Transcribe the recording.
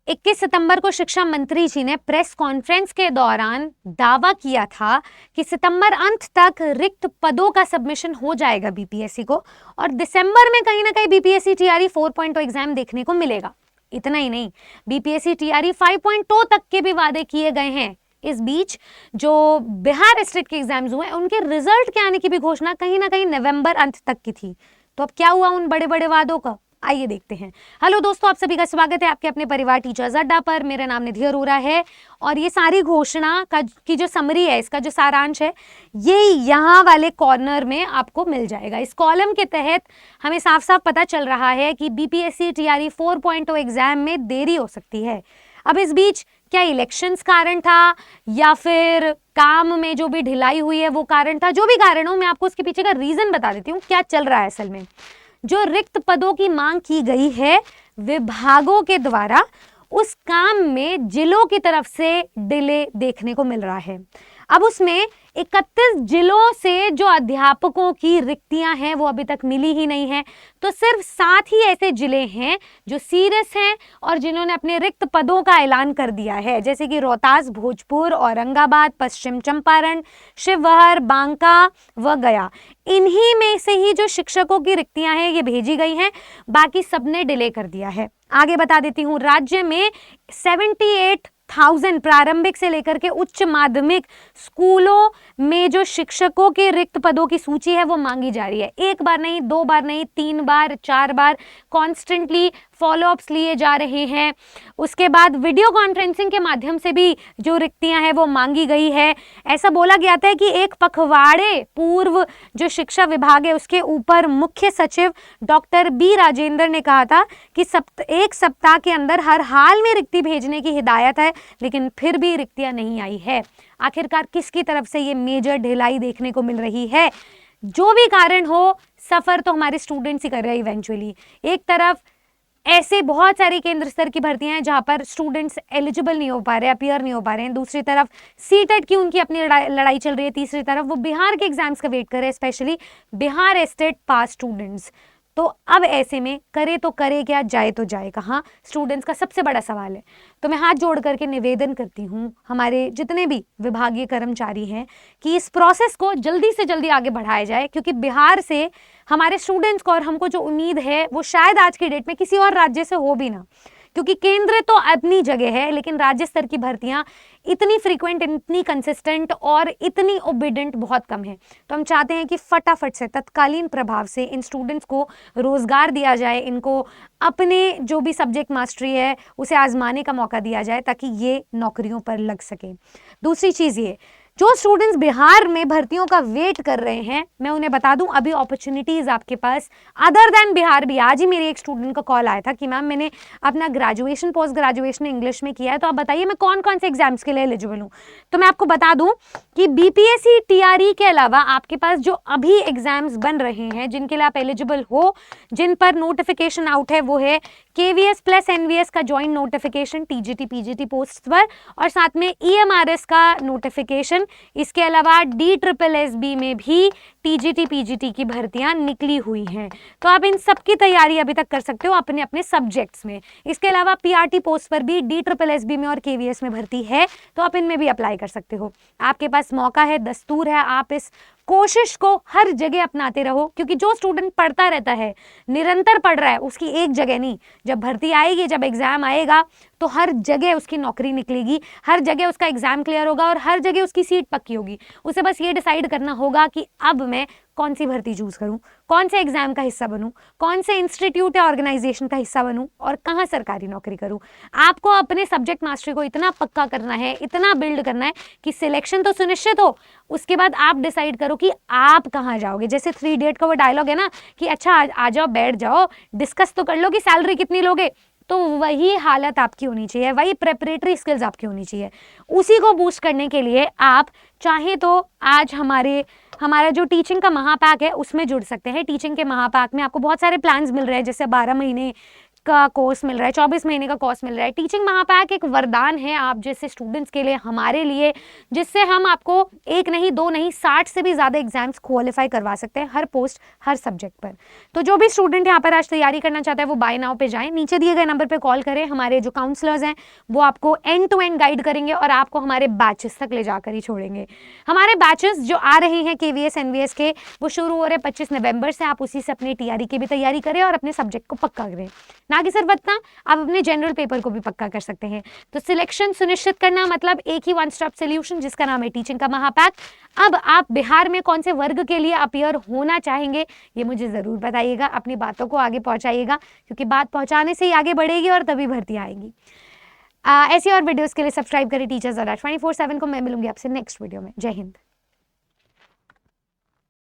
21 सितंबर को शिक्षा मंत्री जी ने प्रेस कॉन्फ्रेंस के दौरान दावा किया था कि सितंबर अंत तक रिक्त पदों का सबमिशन हो जाएगा बीपीएससी को और दिसंबर में कहीं ना कहीं बीपीएससी टीआरई 4.0 एग्जाम देखने को मिलेगा। इतना ही नहीं, बीपीएससी टीआरई 5.0 तक के भी वादे किए गए हैं। इस बीच जो बिहार स्टेट के एग्जाम्स हुए उनके रिजल्ट के आने की भी घोषणा कहीं ना कहीं नवंबर अंत तक की थी। तो अब क्या हुआ उन बड़े बड़े वादों का, आइए देखते हैं। हेलो दोस्तों, आप सभी का स्वागत है आपके अपने परिवार टीचर्स अड्डा पर। मेरा नाम निधि अरोरा है और ये सारी घोषणा की जो समरी है, इसका जो सारांश है, ये यहाँ वाले कॉर्नर में आपको मिल जाएगा। इस कॉलम के तहत हमें साफ साफ पता चल रहा है कि बीपीएससी टीआरई 4.0 एग्जाम में देरी हो सकती है। अब इस बीच क्या इलेक्शंस कारण था या फिर काम में जो भी ढिलाई हुई है वो कारण था, जो भी कारण हो, मैं आपको उसके पीछे का रीजन बता देती हूँ क्या चल रहा है। असल में जो रिक्त पदों की मांग की गई है विभागों के द्वारा, उस काम में जिलों की तरफ से डिले देखने को मिल रहा है। अब उसमें 31 जिलों से जो अध्यापकों की रिक्तियां हैं वो अभी तक मिली ही नहीं है। तो सिर्फ 7 ही ऐसे जिले हैं जो सीरियस हैं और जिन्होंने अपने रिक्त पदों का ऐलान कर दिया है, जैसे कि रोहतास, भोजपुर, औरंगाबाद, पश्चिम चंपारण, शिवहर, बांका व गया। इन्हीं में से ही जो शिक्षकों की रिक्तियां हैं ये भेजी गई हैं, बाकी सबने डिले कर दिया है। आगे बता देती हूँ, राज्य में 78,000 प्रारंभिक से लेकर के उच्च माध्यमिक स्कूलों में जो शिक्षकों के रिक्त पदों की सूची है वो मांगी जा रही है। एक बार नहीं, 2 बार नहीं, 3 बार, 4 बार कॉन्स्टेंटली फॉलोअप्स लिए जा रहे हैं। उसके बाद वीडियो कॉन्फ्रेंसिंग के माध्यम से भी जो रिक्तियां हैं वो मांगी गई है। ऐसा बोला गया था कि एक पखवाड़े पूर्व जो शिक्षा विभाग है उसके ऊपर मुख्य सचिव डॉक्टर बी राजेंद्र ने कहा था कि एक सप्ताह के अंदर हर हाल में रिक्ति भेजने की हिदायत है, लेकिन फिर भी रिक्तियां नहीं आई है। आखिरकार किसकी तरफ से ये मेजर ढिलाई देखने को मिल रही है? जो भी कारण हो, सफर तो हमारे स्टूडेंट्स ही कर रहे हैं इवेंचुअली। एक तरफ ऐसे बहुत सारी केंद्र स्तर की भर्तियां हैं जहां पर स्टूडेंट्स एलिजिबल नहीं हो पा रहे, अपीयर नहीं हो पा रहे हैं। दूसरी तरफ सीटेट की उनकी अपनी लड़ाई चल रही है। तीसरी तरफ वो बिहार के एग्जाम्स का वेट कर रहे हैं, स्पेशली बिहार स्टेट पास स्टूडेंट्स। तो अब ऐसे में करे तो करे क्या, जाए तो जाए कहाँ, स्टूडेंट्स का सबसे बड़ा सवाल है। तो मैं हाथ जोड़ करके निवेदन करती हूँ हमारे जितने भी विभागीय कर्मचारी हैं कि इस प्रोसेस को जल्दी से जल्दी आगे बढ़ाया जाए, क्योंकि बिहार से हमारे स्टूडेंट्स को और हमको जो उम्मीद है वो शायद आज की डेट में किसी और राज्य से हो भी ना, क्योंकि केंद्र तो अपनी जगह है, लेकिन राज्य स्तर की भर्तियां इतनी फ्रीक्वेंट, इतनी कंसिस्टेंट और इतनी ओबीडेंट बहुत कम है। तो हम चाहते हैं कि फटाफट से तत्कालीन प्रभाव से इन स्टूडेंट्स को रोजगार दिया जाए, इनको अपने जो भी सब्जेक्ट मास्टरी है उसे आजमाने का मौका दिया जाए ताकि ये नौकरियों पर लग सके। दूसरी चीज़ ये, जो स्टूडेंट्स बिहार में भर्तियों का वेट कर रहे हैं, मैं उन्हें बता दूं अभी अपॉर्चुनिटीज आपके पास अदर देन बिहार भी। आज ही मेरे एक स्टूडेंट का कॉल आया था कि मैम मैंने अपना ग्रेजुएशन, पोस्ट ग्रेजुएशन इंग्लिश में किया है, तो आप बताइए मैं कौन कौन से एग्जाम्स के लिए एलिजिबल हूँ। तो मैं आपको बता दूं कि बीपीएससी टीआरई के अलावा आपके पास जो अभी एग्जाम्स बन रहे हैं जिनके लिए आप एलिजिबल हो, जिन पर नोटिफिकेशन आउट है, वो है केवीएस प्लस एनवीएस का joint notification TGT PGT post पर, और साथ में ईएमआरएस का नोटिफिकेशन। इसके अलावा DSSB में भी टीजीटी पीजीटी की भर्तियां निकली हुई हैं। तो आप इन सब की तैयारी अभी तक कर सकते हो अपने अपने सब्जेक्ट्स में। इसके अलावा पीआरटी पोस्ट पर भी DSSB में और केवीएस में भर्ती है, तो आप इनमें भी अप्लाई कर सकते हो। आपके पास मौका है, दस्तूर है, आप इस कोशिश को हर जगह अपनाते रहो, क्योंकि जो स्टूडेंट पढ़ता रहता है, निरंतर पढ़ रहा है, उसकी एक जगह नहीं, जब भर्ती आएगी, जब एग्जाम आएगा तो हर जगह उसकी नौकरी निकलेगी, हर जगह उसका एग्जाम क्लियर होगा और हर जगह उसकी सीट पक्की होगी। उसे बस ये डिसाइड करना होगा कि अब मैं कौन सी भर्ती चूज करूं, कौन से एग्जाम का हिस्सा बनूं, कौन से इंस्टीट्यूट या ऑर्गेनाइजेशन का हिस्सा बनूं और कहां सरकारी नौकरी करूं। आपको अपने सब्जेक्ट मास्टरी को इतना पक्का करना है, इतना बिल्ड करना है कि सिलेक्शन तो सुनिश्चित हो, उसके बाद आप डिसाइड करो कि आप कहाँ जाओगे। जैसे 3 इडियट का वो डायलॉग है ना कि अच्छा आ जाओ, बैठ जाओ, डिस्कस तो कर लो कि सैलरी कितनी लोगे। तो वही हालत आपकी होनी चाहिए, वही प्रेपरेटरी स्किल्स आपकी होनी चाहिए। उसी को बूस्ट करने के लिए आप चाहे तो आज हमारा जो टीचिंग का महापैक है उसमें जुड़ सकते हैं। टीचिंग के महापैक में आपको बहुत सारे प्लान्स मिल रहे हैं, जैसे 12 महीने का कोर्स मिल रहा है, 24 महीने का कोर्स मिल रहा है। टीचिंग महापैक एक वरदान है आप जैसे स्टूडेंट्स के लिए, हमारे लिए, जिससे हम आपको एक नहीं, दो नहीं, 60 से भी ज़्यादा एग्जाम्स क्वालिफाई करवा सकते हैं, हर पोस्ट, हर सब्जेक्ट पर। तो जो भी स्टूडेंट यहाँ पर आज तैयारी करना चाहता है वो बाय नाउ पे जाएं, नीचे दिए गए नंबर पर कॉल करें। हमारे जो काउंसलर्स हैं वो आपको एंड टू एंड गाइड करेंगे और आपको हमारे बैचेस तक ले जाकर ही छोड़ेंगे। हमारे बैचेस जो आ रहे हैं KVS NVS के, वो शुरू हो रहे हैं 25 नवंबर से। आप उसी से अपनी TRE की भी तैयारी करें और अपने सब्जेक्ट को पक्का करें, ना कि सिर्फ इतना, आप अपने जनरल पेपर को भी पक्का कर सकते हैं। तो सिलेक्शन सुनिश्चित करना मतलब एक ही वन स्टॉप सोल्यूशन जिसका नाम है टीचिंग का महापैक। अब आप बिहार में कौन से वर्ग के लिए अपीयर होना चाहेंगे ये मुझे ज़रूर बताइएगा, अपनी बातों को आगे पहुँचाइएगा, क्योंकि बात पहुँचाने से ही आगे बढ़ेगी और तभी भर्ती आएंगी। ऐसी और वीडियोज़ के लिए सब्सक्राइब करें टीचर्स अड्डा 24/7 को। मैं मिलूंगी आपसे नेक्स्ट वीडियो में। जय हिंद।